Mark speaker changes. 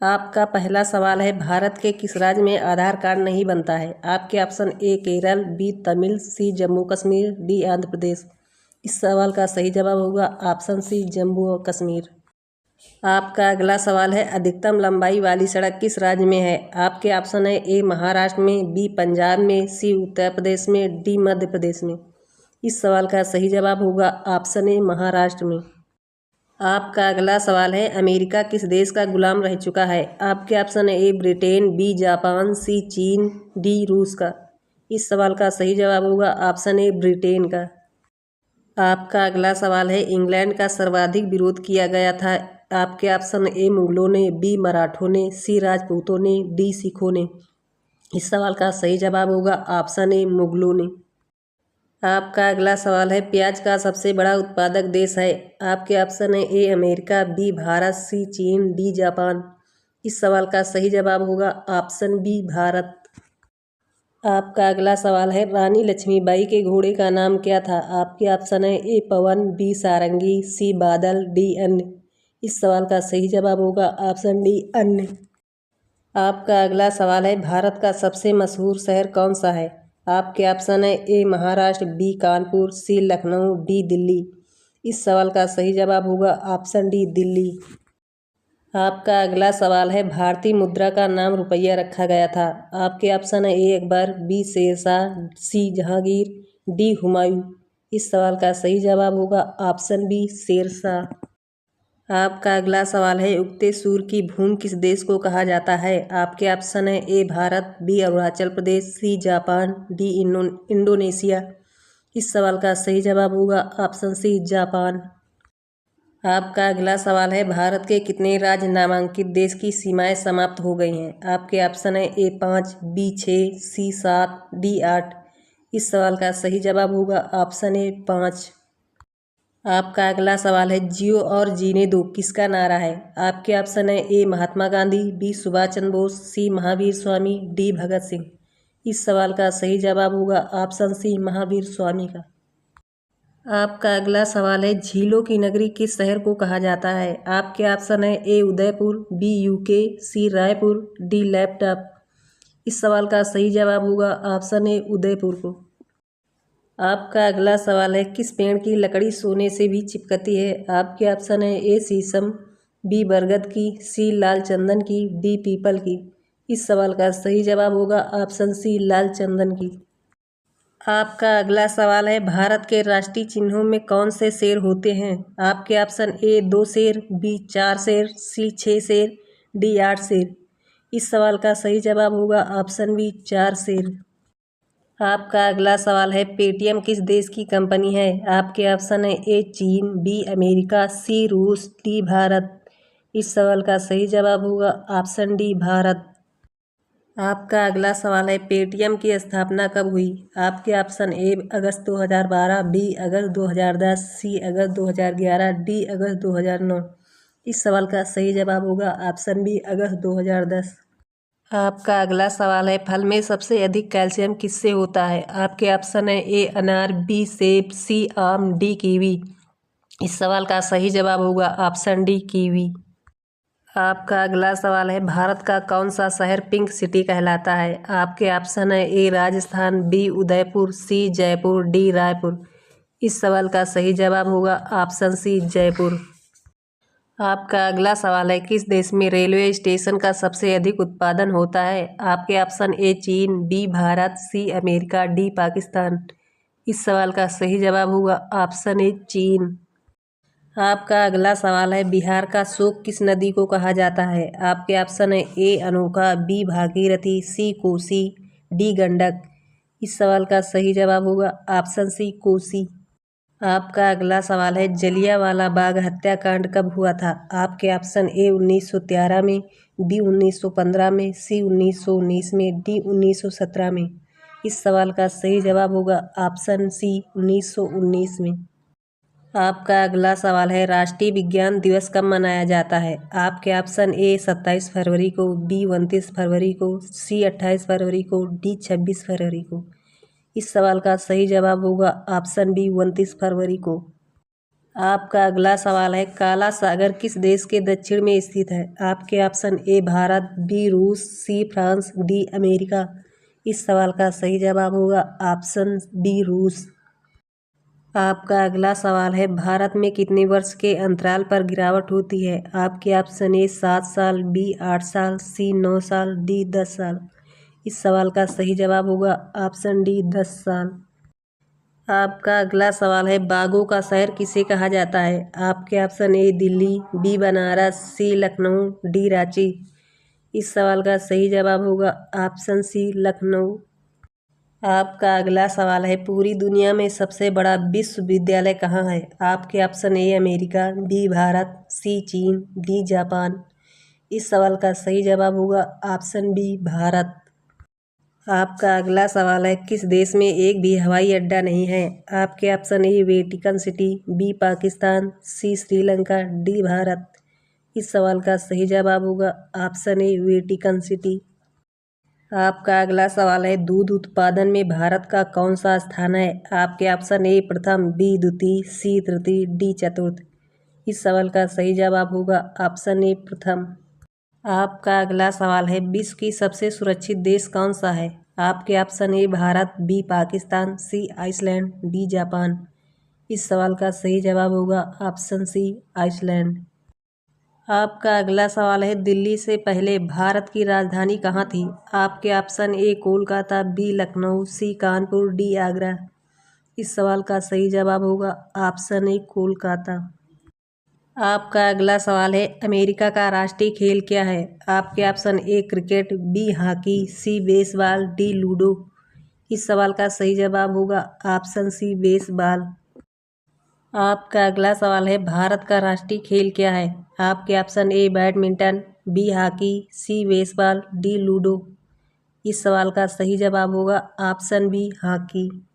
Speaker 1: आपका पहला सवाल है, भारत के किस राज्य में आधार कार्ड नहीं बनता है? आपके option A Kerala, B Tamil, C Jammu Kashmir, D Andhra Pradesh. इस सवाल का सही जवाब होगा ऑप्शन सी जम्मू और कश्मीर। आपका अगला सवाल है, अधिकतम लंबाई वाली सड़क किस राज्य में है? आपके ऑप्शन है ए महाराष्ट्र में, बी पंजाब में, सी उत्तर प्रदेश में, डी मध्य प्रदेश में। इस सवाल का सही जवाब होगा ऑप्शन ए महाराष्ट्र में। आपका अगला सवाल है, अमेरिका किस देश का गुलाम रह चुका है? आपके ऑप्शन है ए ब्रिटेन, बी जापान, सी चीन, डी रूस का। इस सवाल का सही जवाब होगा ऑप्शन ए ब्रिटेन का। आपका अगला सवाल है, इंग्लैंड का सर्वाधिक विरोध किया गया था? आपके ऑप्शन ए मुगलों ने, बी मराठों ने, सी राजपूतों ने, डी सिखों ने। इस सवाल का सही जवाब होगा ऑप्शन ए मुगलों ने। आपका अगला सवाल है, प्याज का सबसे बड़ा उत्पादक देश है? आपके ऑप्शन है ए अमेरिका, बी भारत, सी चीन, डी जापान। इस सवाल का सही जवाब होगा ऑप्शन बी भारत। आपका अगला सवाल है, रानी लक्ष्मीबाई के घोड़े का नाम क्या था? आपके ऑप्शन है ए पवन, बी सारंगी, सी बादल, डी अन्य। इस सवाल का सही जवाब होगा ऑप्शन डी अन्य। आपका अगला सवाल है, भारत का सबसे मशहूर शहर कौन सा है? आपके ऑप्शन है ए महाराष्ट्र, बी कानपुर, सी लखनऊ, डी दिल्ली। इस सवाल का सही जवाब होगा ऑप्शन डी दिल्ली। आपका अगला सवाल है, भारतीय मुद्रा का नाम रुपया रखा गया था? आपके ऑप्शन है ए अकबर, बी शेरशाह, सी जहांगीर, डी हुमायूं। इस सवाल का सही जवाब होगा ऑप्शन बी शेरशाह। आपका अगला सवाल है, उगते सूर्य की भूमि किस देश को कहा जाता है? आपके ऑप्शन है ए भारत, बी अरुणाचल प्रदेश, सी जापान, डी इंडोनेशिया। इस सवाल का सही जवाब होगा ऑप्शन सी जापान। आपका अगला सवाल है, भारत के कितने राज्य नामांकित देश की सीमाएं समाप्त हो गई हैं? आपके ऑप्शन है ए 5, बी 6, सी 7, डी 8। इस सवाल का सही जवाब होगा ऑप्शन ए 5। आपका अगला सवाल है, जियो और जीने दो किसका नारा है? आपके ऑप्शन है ए महात्मा गांधी, बी सुभाष चंद्र बोस, सी महावीर स्वामी, डी भगत सिंह। इस सवाल का सही जवाब होगा ऑप्शन सी महावीर स्वामी का। आपका अगला सवाल है, झीलों की नगरी किस शहर को कहा जाता है? आपके ऑप्शन है ए उदयपुर, बी यूके, सी रायपुर, डी लैपटॉप। इस सवाल का सही जवाब होगा ऑप्शन ए उदयपुर को। आपका अगला सवाल है, किस पेड़ की लकड़ी सोने से भी चिपकती है? आपके ऑप्शन है ए शीशम, बी बरगद की, सी लाल चंदन की, डी पीपल की। इस सवाल का सही जवाब होगा ऑप्शन सी लाल चंदन की। आपका अगला सवाल है, भारत के राष्ट्रीय चिन्हों में कौन से शेर होते हैं? आपके ऑप्शन ए 2 शेर, बी 4 शेर, सी 6 शेर, डी 8 शेर। इस सवाल का सही जवाब होगा ऑप्शन बी 4 शेर। आपका अगला सवाल है, पेटीएम किस देश की कंपनी है? आपके ऑप्शन है ए चीन, बी अमेरिका, सी रूस, डी भारत। इस सवाल का सही जवाब होगा ऑप्शन डी भारत। आपका अगला सवाल है, पेटीएम की स्थापना कब हुई? आपके ऑप्शन ए अगस्त 2012, बी अगस्त 2010, सी अगस्त 2011, डी अगस्त 2009। इस सवाल का सही जवाब होगा ऑप्शन बी अगस्त 2010। आपका अगला सवाल है, फल में सबसे अधिक कैल्शियम किससे होता है? आपके ऑप्शन है ए अनार, बी सेब, सी आम, डी कीवी। इस सवाल का सही जवाब होगा ऑप्शन डी कीवी। आपका अगला सवाल है, भारत का कौन सा शहर पिंक सिटी कहलाता है? आपके ऑप्शन है ए राजस्थान, बी उदयपुर, सी जयपुर, डी रायपुर। इस सवाल का सही जवाब होगा ऑप्शन सी जयपुर। आपका अगला सवाल है, किस देश में रेलवे स्टेशन का सबसे अधिक उत्पादन होता है? आपके ऑप्शन ए चीन, B Bharat, C America, D Pakistan. इस सवाल का सही जवाब होगा ऑप्शन ए चीन। आपका अगला सवाल है, बिहार का शोक किस नदी को कहा जाता है? आपके ऑप्शन है ए अनोखा, बी भागीरथी, सी कोसी, डी गंडक। इस सवाल का सही जवाब होगा ऑप्शन सी कोसी। आपका अगला सवाल है, जलियांवाला बाग हत्याकांड कब हुआ था? आपके ऑप्शन ए 1913 में, बी 1915 में, सी 1919 में, डी 1917 में। इस सवाल का सही जवाब होगा ऑप्शन सी 1919 में। आपका अगला सवाल है, राष्ट्रीय विज्ञान दिवस कब मनाया जाता है? आपके ऑप्शन ए 27 फरवरी को, बी 29 फरवरी को, सी 28 फरवरी को, डी 26 फरवरी को। इस सवाल का सही जवाब होगा ऑप्शन बी 29 फरवरी को। आपका अगला सवाल है, काला सागर किस देश के दक्षिण में स्थित है? आपके ऑप्शन ए भारत, बी रूस, सी फ्रांस, डी अमेरिका। इस सवाल का सही जवाब होगा ऑप्शन बी रूस। आपका अगला सवाल है, भारत में कितने वर्ष के अंतराल पर गिरावट होती है? आपके ऑप्शन ए 7 साल, बी 8 साल, सी 9 साल, डी 10 साल। इस सवाल का सही जवाब होगा ऑप्शन डी 10 साल। आपका अगला सवाल है, बाघों का शहर किसे कहा जाता है? आपके option A Delhi, B Banaras, C Lucknow, D Ranchi. इस सवाल का सही जवाब होगा ऑप्शन सी लखनऊ। आपका अगला सवाल है, पूरी दुनिया में सबसे बड़ा विश्वविद्यालय कहाँ है? आपके option A America, B Bharat, C चीन, डी जापान। इस सवाल का सही जवाब होगा ऑप्शन बी भारत। आपका अगला सवाल है, किस देश में एक भी हवाई अड्डा नहीं है? आपके option A Vatican City, B Pakistan, C Sri Lanka, D Bharat. इस सवाल का सही जवाब होगा ऑप्शन ए वेटिकन सिटी। आपका अगला सवाल है, दूध उत्पादन में भारत का कौन सा स्थान है? आपके ऑप्शन ए प्रथम, बी द्वितीय, सी तृतीय, डी चतुर्थ। इस सवाल का सही जवाब होगा ऑप्शन ए प्रथम। आपका अगला सवाल है, विश्व की सबसे सुरक्षित देश कौन सा है? आपके option A Bharat, B Pakistan, C Iceland, D Japan. इस सवाल का सही जवाब होगा ऑप्शन सी आइसलैंड। आपका अगला सवाल है, दिल्ली से पहले भारत की राजधानी कहाँ थी? आपके option A Kolkata, B Lucknow, C Kanpur, D Agra. इस सवाल का सही जवाब होगा ऑप्शन ए कोलकाता। आपका अगला सवाल है, अमेरिका का राष्ट्रीय खेल क्या है? आपके option A cricket, B hockey, C baseball, D ludo. इस सवाल का सही जवाब होगा ऑप्शन सी बेसबॉल। आपका अगला सवाल है, भारत का राष्ट्रीय खेल क्या है? आपके option A badminton, B hockey, C baseball, D ludo. इस सवाल का सही जवाब होगा ऑप्शन बी हॉकी।